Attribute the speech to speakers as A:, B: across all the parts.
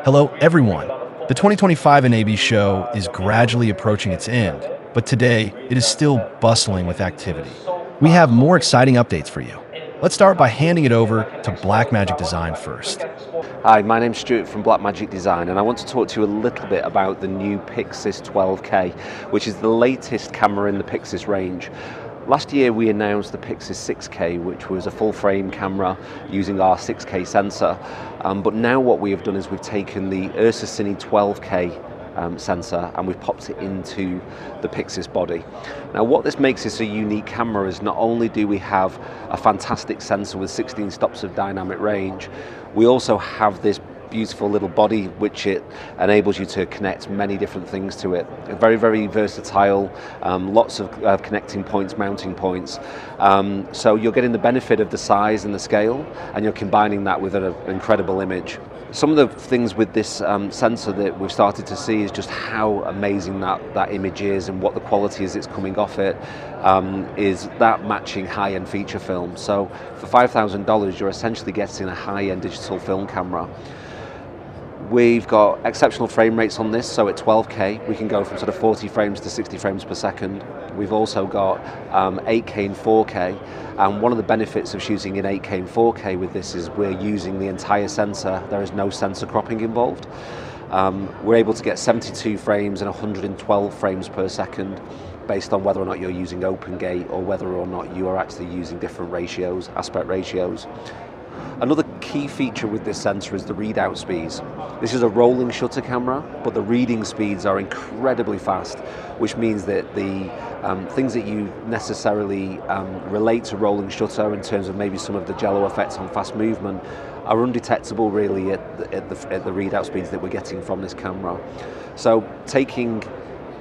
A: Hello, everyone. The 2025 NAB Show is gradually approaching its end, but today it is still bustling with activity. We have more exciting updates for you. Let's start by handing it over to Blackmagic Design first.
B: Hi, my name's Stuart from Blackmagic Design, and I want to talk to you a little bit about the new Pixis 12K, which is the latest camera in the Pixis range. Last year we announced the Pixis 6K, which was a full frame camera using our 6K sensor, but now what we have done is we've taken the Ursa Cine 12K sensor and we've popped it into the Pixis body. Now what this makes this a unique camera is not only do we have a fantastic sensor with 16 stops of dynamic range, we also have this beautiful little body which it enables you to connect many different things to it. Very, very versatile, lots of connecting points, mounting points. So you're getting the benefit of the size and the scale, and you're combining that with an incredible image. Some of the things with this sensor that we've started to see is just how amazing that image is and what the quality is that's coming off it, is that matching high-end feature film. So for $5,000 you're essentially getting a high-end digital film camera. We've got exceptional frame rates on this, so at 12K we can go from sort of 40 frames to 60 frames per second. We've also got 8K and 4K, and one of the benefits of shooting in 8K and 4K with this is we're using the entire sensor. There is no sensor cropping involved. We're able to get 72 frames and 112 frames per second based on whether or not you're using open gate or whether or not you are actually using different ratios, aspect ratios. Another key feature with this sensor is the readout speeds. This is a rolling shutter camera, but the reading speeds are incredibly fast, which means that the things that you necessarily relate to rolling shutter in terms of maybe some of the jello effects on fast movement are undetectable really at the readout speeds that we're getting from this camera. So taking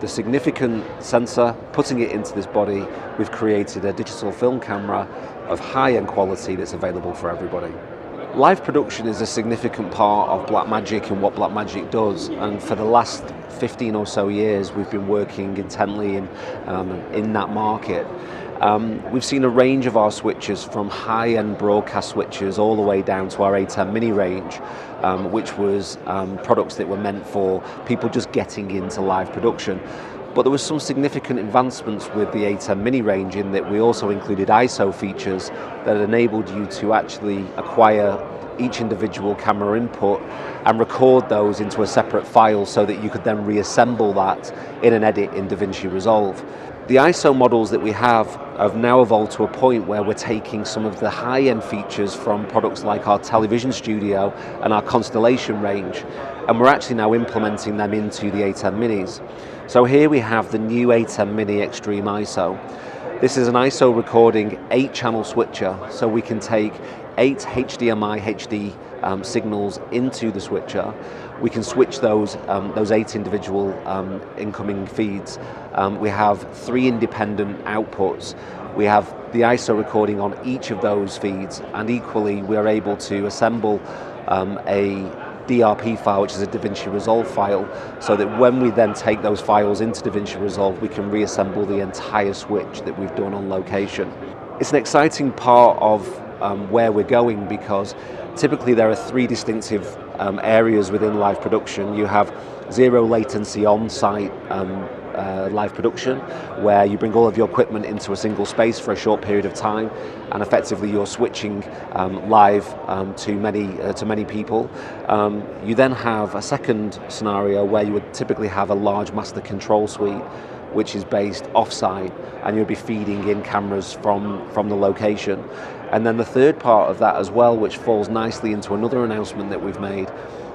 B: the significant sensor, putting it into this body, we've created a digital film camera of high-end quality that's available for everybody. Live production is a significant part of Blackmagic and what Blackmagic does, and for the last 15 or so years we've been working intently in that market. We've seen a range of our switches, from high-end broadcast switches all the way down to our A10 mini range, which was products that were meant for people just getting into live production. But there was some significant advancements with the A10 mini range in that we also included ISO features that enabled you to actually acquire each individual camera input and record those into a separate file so that you could then reassemble that in an edit in DaVinci Resolve. The ISO models that we have now evolved to a point where we're taking some of the high-end features from products like our television studio and our Constellation range, and we're actually now implementing them into the A10 minis. So here we have the new A10 mini Extreme ISO. This is an ISO recording 8-channel switcher, so we can take 8 HDMI HD signals into the switcher. We can switch those 8 individual incoming feeds. We have 3 independent outputs. We have the ISO recording on each of those feeds, and equally we are able to assemble a DRP file, which is a DaVinci Resolve file, so that when we then take those files into DaVinci Resolve, we can reassemble the entire switch that we've done on location. It's an exciting part of where we're going, because typically there are 3 distinctive areas within live production. You have zero latency on-site live production, where you bring all of your equipment into a single space for a short period of time, and effectively you're switching live to many people. You then have a second scenario where you would typically have a large master control suite, which is based off-site, and you'll be feeding in cameras from the location. And then the third part of that as well, which falls nicely into another announcement that we've made,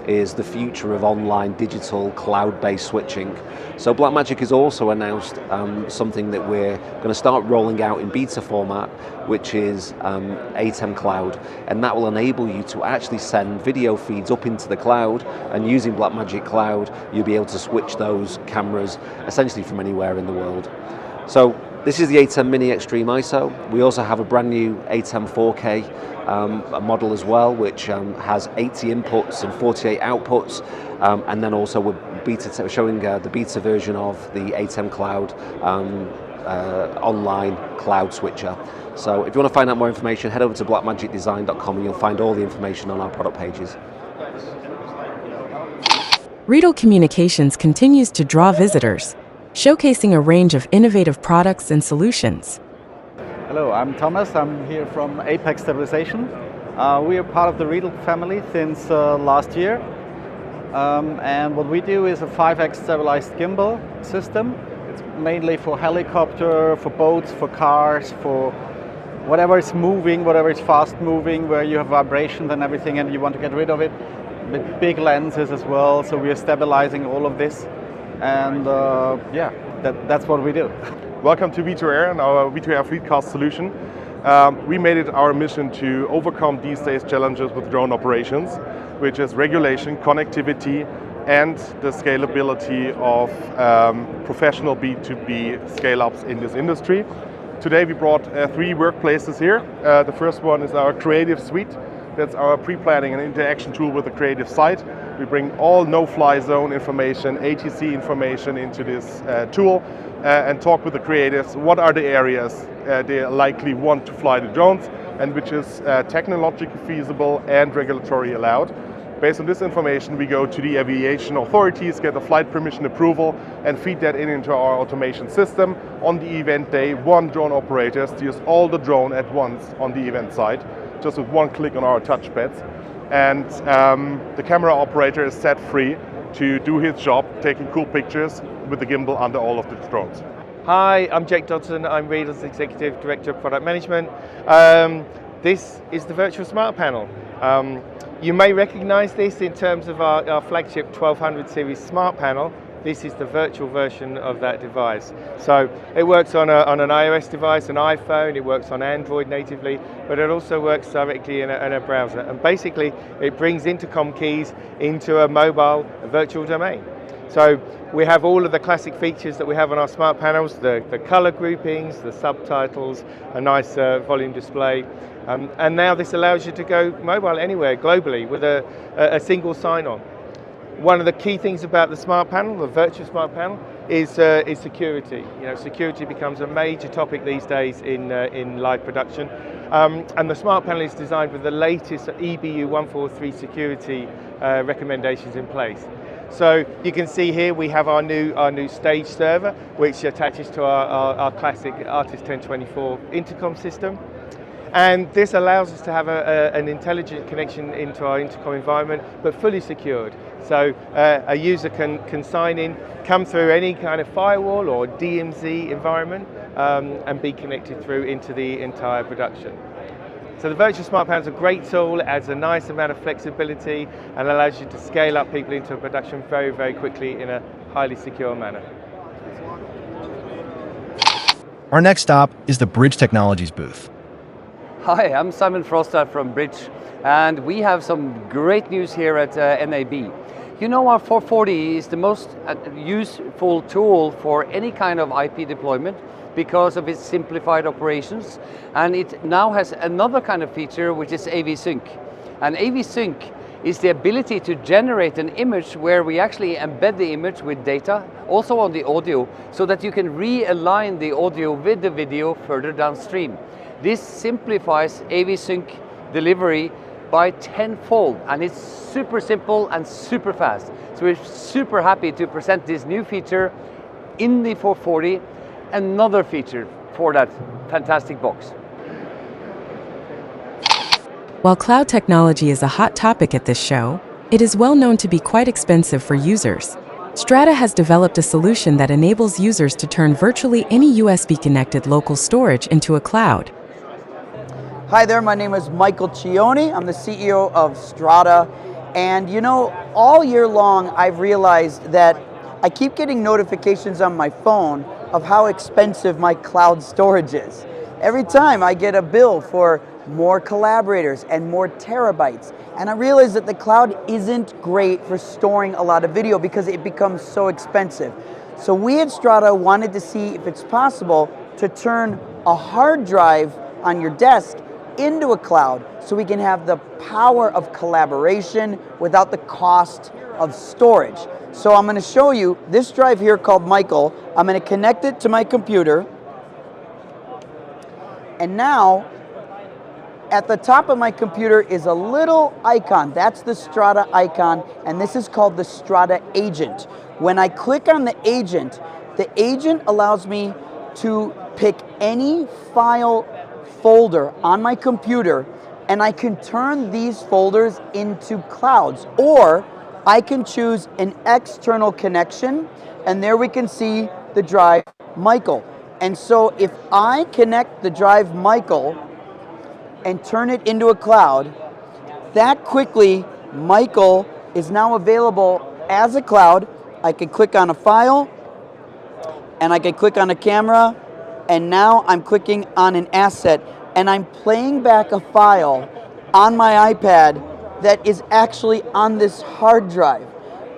B: is the future of online digital cloud-based switching. So Blackmagic has also announced something that we're going to start rolling out in beta format, which is ATEM Cloud, and that will enable you to actually send video feeds up into the cloud, and using Blackmagic Cloud you'll be able to switch those cameras essentially from anywhere in the world. So this is the A10 Mini Extreme ISO. We also have a brand new A10 4K model as well, which has 80 inputs and 48 outputs, and then also we're showing the beta version of the A10 Cloud online cloud switcher. So if you want to find out more information, head over to blackmagicdesign.com and you'll find all the information on our product pages.
C: RIEDEL Communications continues to draw visitors, showcasing a range of innovative products and solutions.
D: Hello, I'm Thomas. I'm here from Apex Stabilization. We are part of the RIEDEL family since last year. And what we do is a 5x stabilized gimbal system. It's mainly for helicopter, for boats, for cars, for whatever is moving, whatever is fast moving, where you have vibrations and everything and you want to get rid of it. With big lenses as well, so we are stabilizing all of this. And yeah, that's what we do.
E: Welcome to V2Air and our V2Air FleetCast solution. We made it our mission to overcome these days challenges with drone operations, which is regulation, connectivity, and the scalability of professional B2B scale-ups in this industry. Today we brought 3 workplaces here. The first one is our Creative Suite. That's our pre-planning and interaction tool with the creative site. We bring all no-fly zone information, ATC information into this tool and talk with the creatives. What are the areas they likely want to fly the drones and which is technologically feasible and regulatory allowed. Based on this information, we go to the aviation authorities, get a flight permission approval, and feed that into our automation system. On the event day, one drone operator steers all the drone at once on the event site, just with one click on our touchpads. And the camera operator is set free to do his job, taking cool pictures with the gimbal under all of the drones.
F: Hi, I'm Jake Dodson. I'm RIEDEL's Executive Director of Product Management. This is the Virtual Smart Panel. You may recognize this in terms of our flagship 1200 series Smart Panel. This is the virtual version of that device. So it works on an iOS device, an iPhone, it works on Android natively, but it also works directly in a browser. And basically it brings intercom keys into a mobile virtual domain. So we have all of the classic features that we have on our smart panels, the color groupings, the subtitles, a nice volume display. And now this allows you to go mobile anywhere globally with a single sign-on. One of the key things about the smart panel, the virtual smart panel, is security. You know, security becomes a major topic these days in live production. And the smart panel is designed with the latest EBU 143 security recommendations in place. So you can see here we have our new stage server, which attaches to our classic Artist 1024 intercom system. And this allows us to have an intelligent connection into our intercom environment, but fully secured. So a user can sign in, come through any kind of firewall or DMZ environment, and be connected through into the entire production. So the Virtual Smart Panel is a great tool. It adds a nice amount of flexibility and allows you to scale up people into a production very, very quickly in a highly secure manner.
A: Our next stop is the Bridge Technologies booth.
G: Hi, I'm Simon Frostad from Bridge, and we have some great news here at NAB. You know, our 440 is the most useful tool for any kind of IP deployment because of its simplified operations, and it now has another kind of feature, which is AV Sync. And AV Sync is the ability to generate an image where we actually embed the image with data, also on the audio, so that you can realign the audio with the video further downstream. This simplifies AV Sync delivery by tenfold, and it's super simple and super fast. So we're super happy to present this new feature in the 440, another feature for that fantastic box.
C: While cloud technology is a hot topic at this show, it is well known to be quite expensive for users. Strada has developed a solution that enables users to turn virtually any USB-connected local storage into a cloud.
H: Hi there, my name is Michael Cioni. I'm the CEO of Strada. And you know, all year long I've realized that I keep getting notifications on my phone of how expensive my cloud storage is. Every time I get a bill for more collaborators and more terabytes. And I realize that the cloud isn't great for storing a lot of video because it becomes so expensive. So we at Strada wanted to see if it's possible to turn a hard drive on your desk into a cloud so we can have the power of collaboration without the cost of storage. So I'm going to show you this drive here called Michael. I'm going to connect it to my computer, And now, at the top of my computer is a little icon. That's the Strada icon, and this is called the Strada agent. When I click on the agent allows me to pick any file folder on my computer, and I can turn these folders into clouds, or I can choose an external connection, and there we can see the drive Michael. And so if I connect the drive Michael and turn it into a cloud, that quickly Michael is now available as a cloud. I can click on a file, and I can click on a camera, and now I'm clicking on an asset, and I'm playing back a file on my iPad that is actually on this hard drive.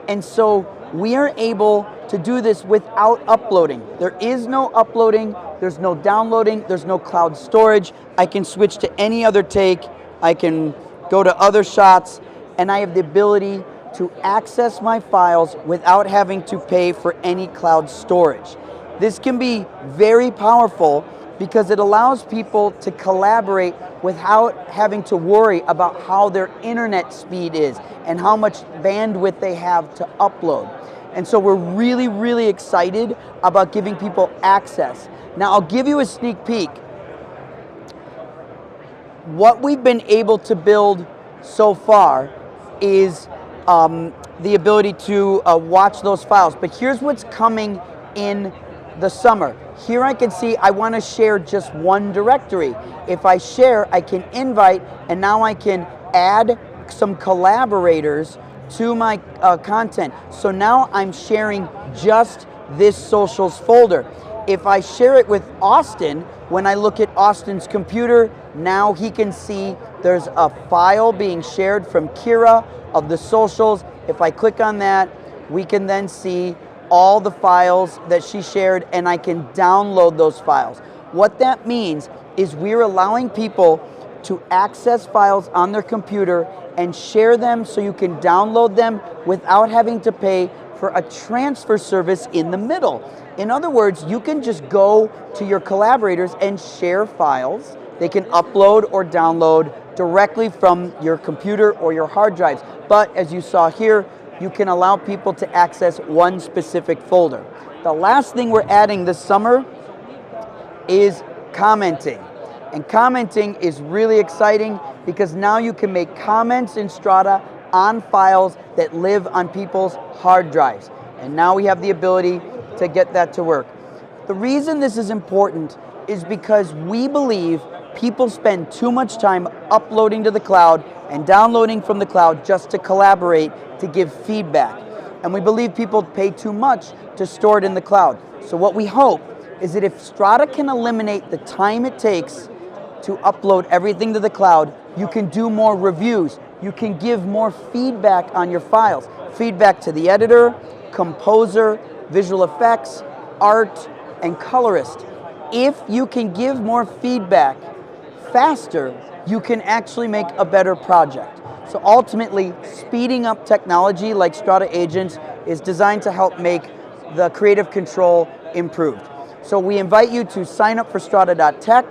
H: And so we are able to do this without uploading. There is no uploading, there's no downloading, there's no cloud storage. I can switch to any other take, I can go to other shots, and I have the ability to access my files without having to pay for any cloud storage. This can be very powerful because it allows people to collaborate without having to worry about how their internet speed is and how much bandwidth they have to upload. And so we're really, really excited about giving people access. Now I'll give you a sneak peek. What we've been able to build so far is the ability to watch those files. But here's what's coming in the summer. Here I can see I want to share just one directory. If I share, I can invite, and now I can add some collaborators to my content. So now I'm sharing just this socials folder. If I share it with Austin, when I look at Austin's computer, now he can see there's a file being shared from Kira of the socials. If I click on that, we can then see all the files that she shared, and I can download those files. What that means is we're allowing people to access files on their computer and share them so you can download them without having to pay for a transfer service in the middle. In other words, you can just go to your collaborators and share files. They can upload or download directly from your computer or your hard drives. But as you saw here, you can allow people to access one specific folder. The last thing we're adding this summer is commenting. And commenting is really exciting because now you can make comments in Strada on files that live on people's hard drives. And now we have the ability to get that to work. The reason this is important is because we believe people spend too much time uploading to the cloud and downloading from the cloud just to collaborate, to give feedback. And we believe people pay too much to store it in the cloud. So what we hope is that if Strada can eliminate the time it takes to upload everything to the cloud, you can do more reviews, you can give more feedback on your files. Feedback to the editor, composer, visual effects, art, and colorist. If you can give more feedback faster, you can actually make a better project. So ultimately, speeding up technology like Strada Agents is designed to help make the creative control improved. So we invite you to sign up for Strada.tech.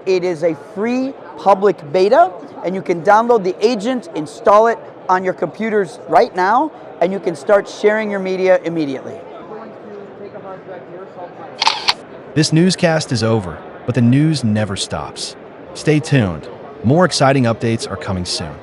H: It is a free public beta, and you can download the agent, install it on your computers right now, and you can start sharing your media immediately.
A: This newscast is over, but the news never stops. Stay tuned. More exciting updates are coming soon.